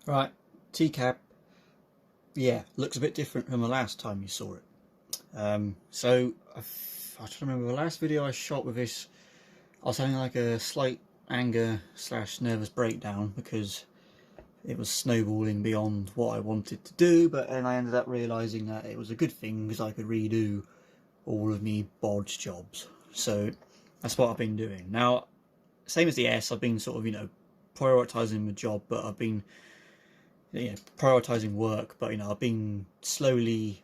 Right, T-cab, yeah, looks a bit different from the last time you saw it. I try to remember the last video I shot with this. I was having like a slight anger slash nervous breakdown because it was snowballing beyond what I wanted to do, but then I ended up realising that it was a good thing because I could redo all of me bodge jobs. So that's what I've been doing. Now, same as the S, I've been sort of, prioritising the job, but I've been prioritising work, but I've been slowly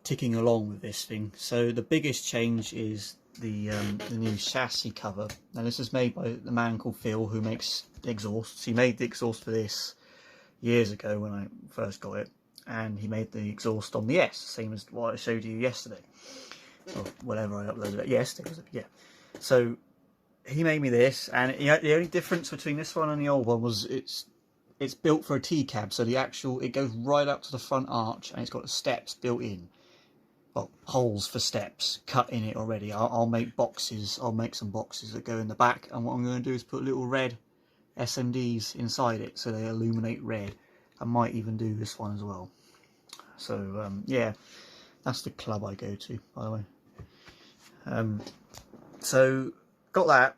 ticking along with this thing. So the biggest change is the new chassis cover. Now this is made by the man called Phil who makes exhausts. He made the exhaust for this years ago when I first got it, and he made the exhaust on the S, same as what I showed you yesterday, or whatever I uploaded it yesterday. Yeah. So he made me this, and the only difference between this one and the old one was it's built for a T-cab, so it goes right up to the front arch, and it's got the steps built in. Well, holes for steps cut in it already. I'll make boxes. I'll make some boxes that go in the back, and what I'm going to do is put little red SMDs inside it so they illuminate red. I might even do this one as well. So yeah, that's the club I go to, by the way. So got that.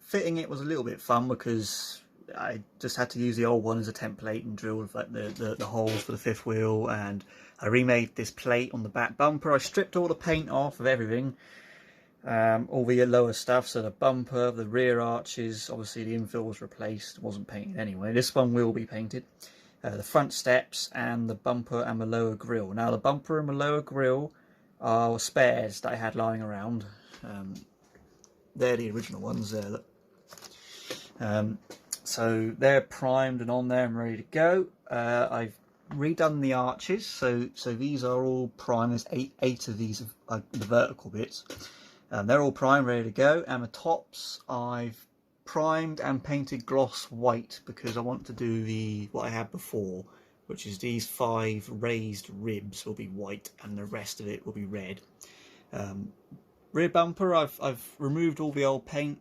Fitting it was a little bit fun because I just had to use the old one as a template and drilled like the holes for the fifth wheel, and I remade this plate on the back bumper. I stripped all the paint off of everything, all the lower stuff, so the bumper, the rear arches, obviously the infill was replaced, it wasn't painted anyway. This one will be painted. The front steps and the bumper and the lower grille. Now the bumper and the lower grille are spares that I had lying around. They're the original ones there, look. So they're primed and on there and ready to go. I've redone the arches, so these are all primed. There's eight of these, the vertical bits. They're all primed, ready to go. And the tops I've primed and painted gloss white because I want to do what I had before, which is these 5 raised ribs will be white and the rest of it will be red. Rear bumper, I've removed all the old paint.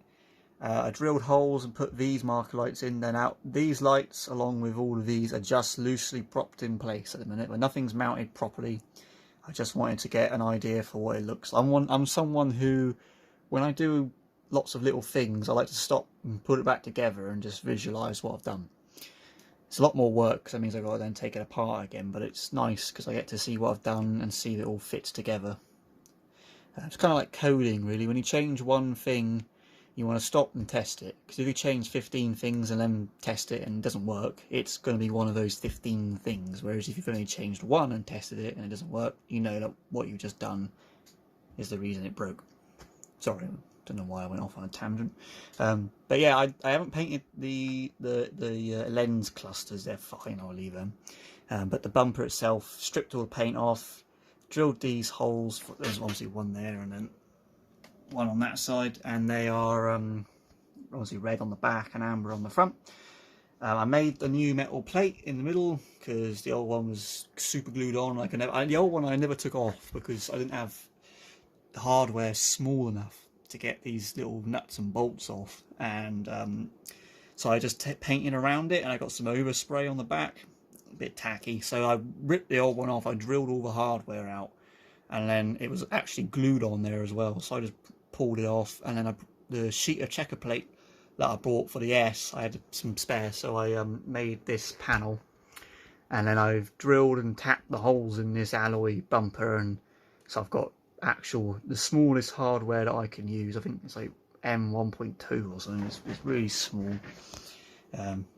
I drilled holes and put these marker lights in, then out. These lights, along with all of these, are just loosely propped in place at the minute, but nothing's mounted properly. I just wanted to get an idea for what it looks like. I'm someone who, when I do lots of little things, I like to stop and put it back together and just visualise what I've done. It's a lot more work because that means I've got to then take it apart again, but it's nice because I get to see what I've done and see that it all fits together. It's kind of like coding, really. When you change one thing, you want to stop and test it, because if you change 15 things and then test it and it doesn't work, it's going to be one of those 15 things. Whereas if you've only changed one and tested it and it doesn't work, you know that what you've just done is the reason it broke. Sorry, I don't know why I went off on a tangent. But yeah, I haven't painted the lens clusters. They're fine, I'll leave them. But the bumper itself, stripped all the paint off, drilled these holes. There's obviously one there and then one on that side, and they are obviously red on the back and amber on the front. I made the new metal plate in the middle because the old one was super glued on. The old one I never took off because I didn't have the hardware small enough to get these little nuts and bolts off, and so I just painted around it, and I got some overspray on the back, a bit tacky. So I ripped the old one off, I drilled all the hardware out, and then it was actually glued on there as well, so I just pulled it off. And then the sheet of checker plate that I bought for the S, I had some spare, so I made this panel, and then I've drilled and tapped the holes in this alloy bumper, and so I've got the smallest hardware that I can use. I think it's like M1.2 or something. It's really small.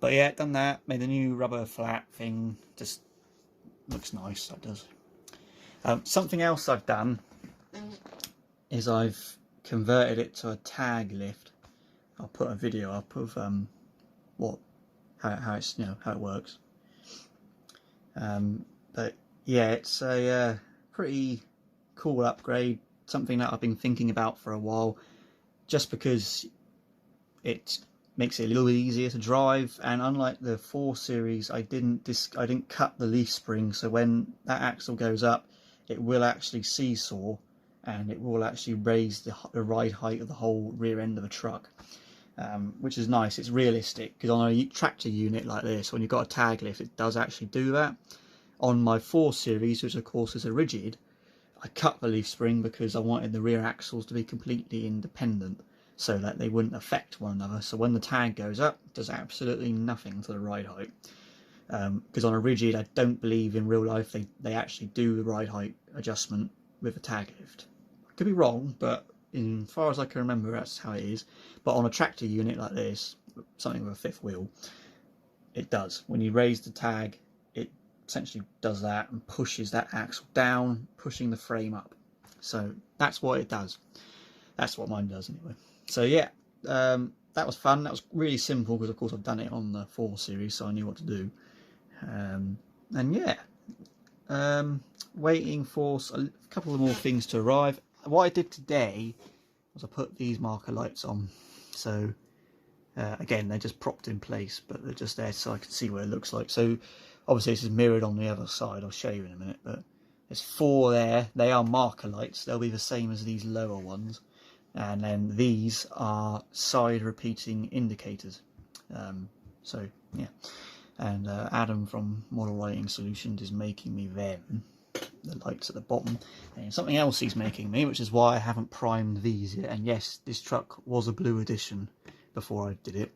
But yeah, done that, made a new rubber flat thing. Just looks nice, that does. Something else I've done is I've converted it to a tag lift. I'll put a video up of how it works. But yeah, it's a pretty cool upgrade, something that I've been thinking about for a while, just because it makes it a little bit easier to drive. And unlike the 4 Series, I didn't cut the leaf spring, so when that axle goes up, it will actually seesaw, and it will actually raise the ride height of the whole rear end of the truck. which is nice. It's realistic, because on a tractor unit like this, when you've got a tag lift, it does actually do that. On my 4 Series, which of course is a rigid, I cut the leaf spring because I wanted the rear axles to be completely independent so that they wouldn't affect one another. So when the tag goes up, it does absolutely nothing to the ride height. Because on a rigid, I don't believe in real life they actually do the ride height adjustment with a tag lift. I could be wrong, but as far as I can remember, that's how it is. But on a tractor unit like this, something with a 5th wheel, it does. When you raise the tag, it essentially does that and pushes that axle down, pushing the frame up. So that's what it does. That's what mine does anyway. So yeah, that was fun. That was really simple because of course I've done it on the 4 Series, so I knew what to do. And yeah, waiting for a couple of more things to arrive. What I did today was I put these marker lights on. So again, they're just propped in place, but they're just there so I can see what it looks like. So obviously this is mirrored on the other side. I'll show you in a minute, but there's 4 there. They are marker lights. They'll be the same as these lower ones. And then these are side repeating indicators. So yeah, and Adam from Model Lighting Solutions is making me them, the lights at the bottom, and something else he's making me, which is why I haven't primed these yet. And yes, this truck was a blue edition before I did it.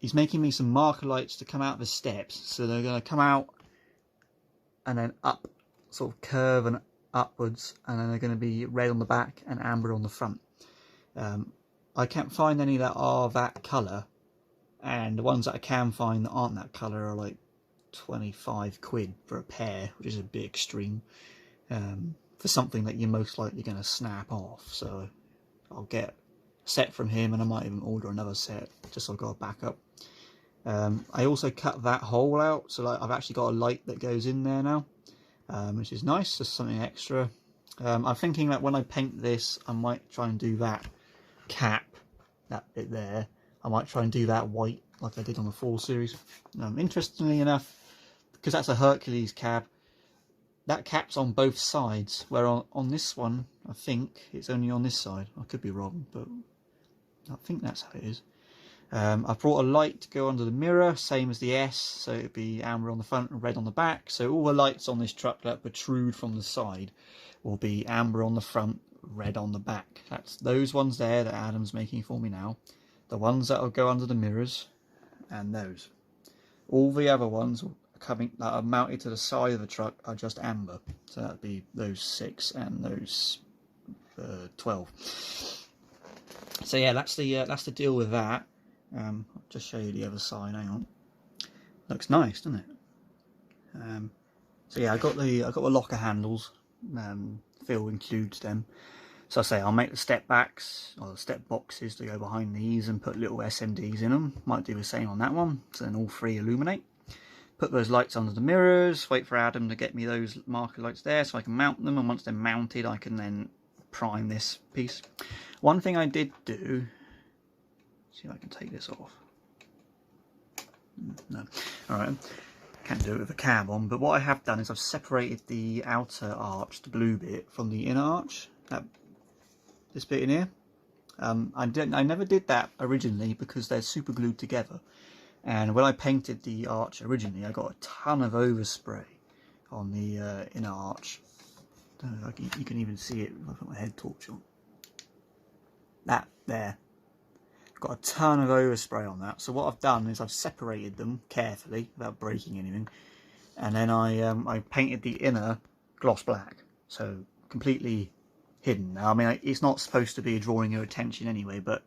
He's making me some marker lights to come out of the steps, so they're going to come out and then up, sort of curve and upwards, and then they're going to be red on the back and amber on the front. I can't find any that are that colour, and the ones that I can find that aren't that colour are like 25 quid for a pair, which is a bit extreme for something that you're most likely going to snap off. So I'll get a set from him, and I might even order another set just so I've got a backup. I also cut that hole out, so like I've actually got a light that goes in there now, which is nice, just something extra. I'm thinking that when I paint this, I might try and do that cap, that bit there, I might try and do that white like I did on the 4 Series. Interestingly enough, because that's a Hercules cab, that cap's on both sides, where on this one, I think it's only on this side. I could be wrong, but I think that's how it is. I've brought a light to go under the mirror, same as the S, so it'd be amber on the front and red on the back. So all the lights on this truck that protrude from the side will be amber on the front, red on the back. That's those ones there that Adam's making for me now. The ones that will go under the mirrors, and those. All the other ones that are mounted to the side of the truck are just amber. So that'd be those 6 and those 12. So yeah, that's the deal with that. I'll just show you the other side. Hang on. Looks nice, doesn't it? So yeah, I got the locker handles. Phil includes them. So I say I'll make the step backs or the step boxes to go behind these and put little SMDs in them. Might do the same on that one. So then all 3 illuminate. Put those lights under the mirrors. Wait for Adam to get me those marker lights there so I can mount them. And once they're mounted, I can then prime this piece. One thing I did do. See if I can take this off. No. Alright. Can't do it with a cab on. But what I have done is I've separated the outer arch, the blue bit, from the inner arch. This bit in here. I never did that originally because they're super glued together. And when I painted the arch originally, I got a ton of overspray on the inner arch. Don't know if you can even see it if I put my head torch on. That there. Got a ton of overspray on that. So what I've done is I've separated them carefully without breaking anything, and then I painted the inner gloss black, so completely hidden. Now I mean it's not supposed to be drawing your attention anyway, but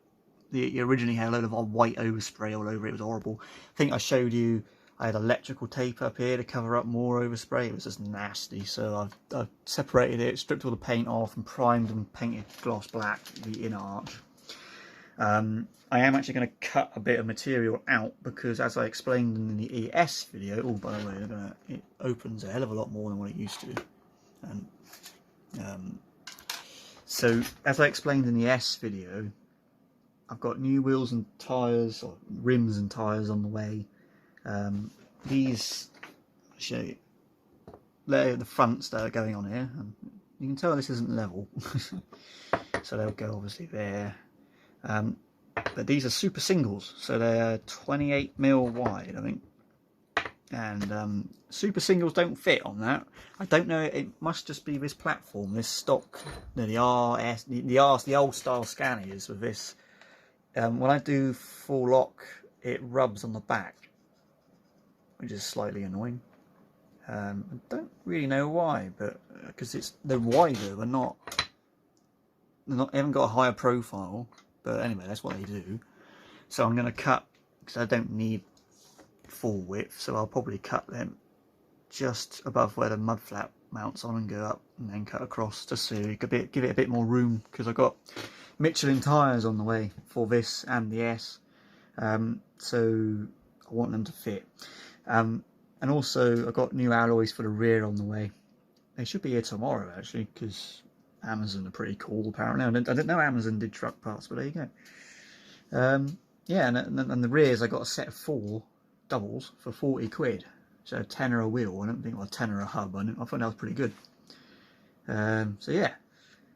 it originally had a load of white overspray all over it. It was horrible. I think I showed you I had electrical tape up here to cover up more overspray. It was just nasty. So I've separated it, stripped all the paint off, and primed and painted gloss black the inner arch. I am actually going to cut a bit of material out because, as I explained in the ES video, oh by the way, it opens a hell of a lot more than what it used to. And so as I explained in the S video, I've got new wheels and tyres, or rims and tyres on the way. These, I'll show you, they're the fronts that are going on here, and you can tell this isn't level. So they'll go obviously there. But these are super singles, so they're 28mm wide, I think. And super singles don't fit on that. I don't know, it must just be this platform, this stock, the old style scanners with this. When I do full lock, it rubs on the back, which is slightly annoying. I don't really know why, but because they're wider, they haven't got a higher profile. But anyway, that's what they do. So I'm going to cut, because I don't need full width, so I'll probably cut them just above where the mud flap mounts on and go up, and then cut across just so you could give it a bit more room, because I've got Michelin tyres on the way for this and the S, so I want them to fit. And also I've got new alloys for the rear on the way. They should be here tomorrow actually, because Amazon are pretty cool apparently. I didn't know Amazon did truck parts, but there you go. Yeah, and the rears I got a set of 4 doubles for 40 quid. So a tenner a wheel. I don't think, well, a tenner a hub. I thought that was pretty good. So yeah,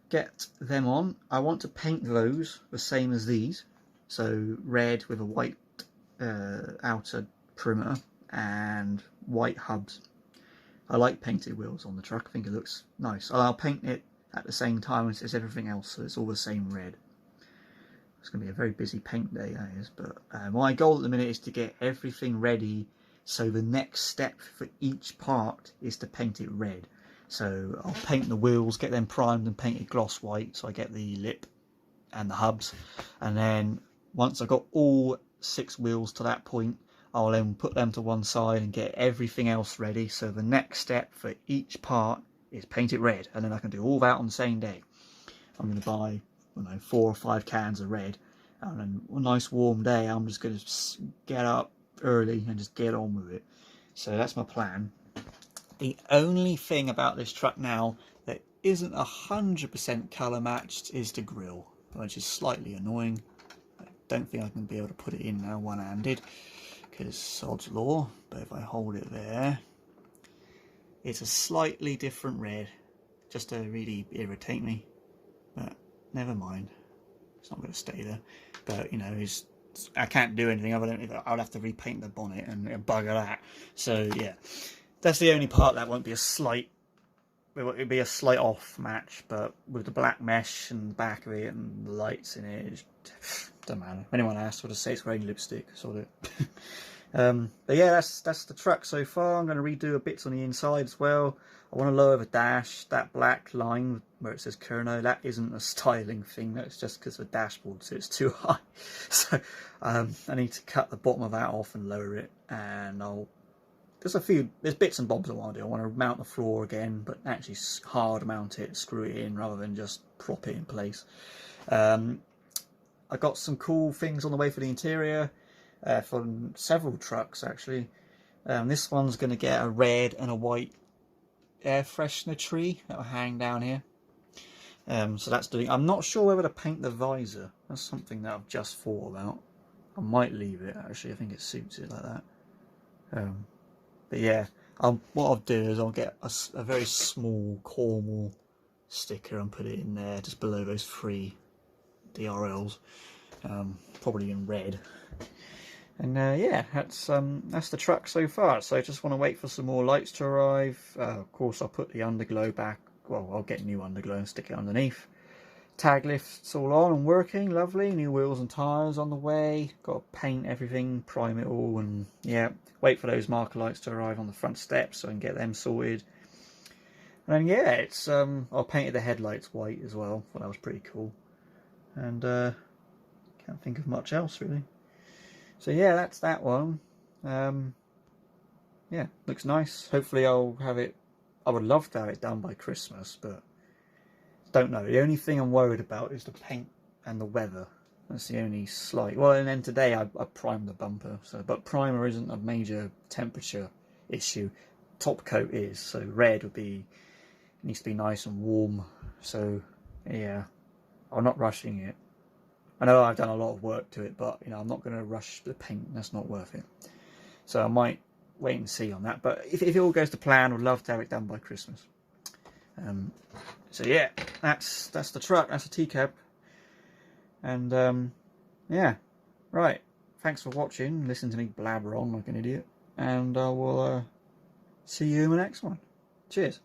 get them on. I want to paint those the same as these. So red with a white outer perimeter and white hubs. I like painted wheels on the truck. I think it looks nice. I'll paint it at the same time as everything else, so it's all the same red. It's going to be a very busy paint day, that is. But my goal at the minute is to get everything ready, so the next step for each part is to paint it red. So I'll paint the wheels, get them primed and painted gloss white, so I get the lip and the hubs. And then once I've got all 6 wheels to that point, I'll then put them to one side and get everything else ready. So the next step for each part is paint it red, and then I can do all that on the same day. I'm going to buy, I don't know, 4 or 5 cans of red, and then a nice warm day I'm just going to get up early and just get on with it. So that's my plan. The only thing about this truck now that isn't 100% colour matched is the grille, which is slightly annoying. I don't think I can be able to put it in now one-handed, because sod's law. But if I hold it there, it's a slightly different red, just to really irritate me. But never mind, it's not going to stay there. But you know, I can't do anything other than I'll have to repaint the bonnet and bugger that. So yeah, that's the only part that won't be a slight. It'll be a slight off match, but with the black mesh and the back of it and the lights in it, doesn't matter. If anyone asks, I'll just say it's wearing lipstick. Sort of. But yeah, that's the truck so far. I'm going to redo a bits on the inside as well. I want to lower the dash. That black line where it says Kerno, that isn't a styling thing. That's just because the dashboard sits too high. So I need to cut the bottom of that off and lower it. And there's bits and bobs I want to do. I want to mount the floor again, but actually hard mount it, screw it in rather than just prop it in place. I got some cool things on the way for the interior. From several trucks actually. This one's going to get a red and a white air freshener tree that will hang down here. So that's doing. I'm not sure whether to paint the visor. That's something that I've just thought about. I might leave it actually. I think it suits it like that. But yeah, what I'll do is I'll get a very small Cornwall sticker and put it in there just below those 3 DRLs, probably in red. And yeah, that's the truck so far. So I just want to wait for some more lights to arrive. Of course, I'll put the underglow back. Well, I'll get new underglow and stick it underneath. Tag lift's all on and working, lovely. New wheels and tyres on the way. Got to paint everything, prime it all, and yeah, wait for those marker lights to arrive on the front steps so I can get them sorted. And then yeah, it's I painted the headlights white as well. Well, that was pretty cool. And can't think of much else really. So yeah, that's that one. Yeah, looks nice. Hopefully I'll have it. I would love to have it done by Christmas, but don't know. The only thing I'm worried about is the paint and the weather. That's the only slight. Well, and then today I primed the bumper. But primer isn't a major temperature issue. Top coat is. So red needs to be nice and warm. So yeah, I'm not rushing it. I know I've done a lot of work to it, but you know, I'm not going to rush the paint. That's not worth it. So I might wait and see on that. But if it all goes to plan, I'd love to have it done by Christmas. So yeah, that's the truck. That's a T-cab. And yeah, right. Thanks for watching. Listen to me blabber on like an idiot. And I will see you in the next one. Cheers.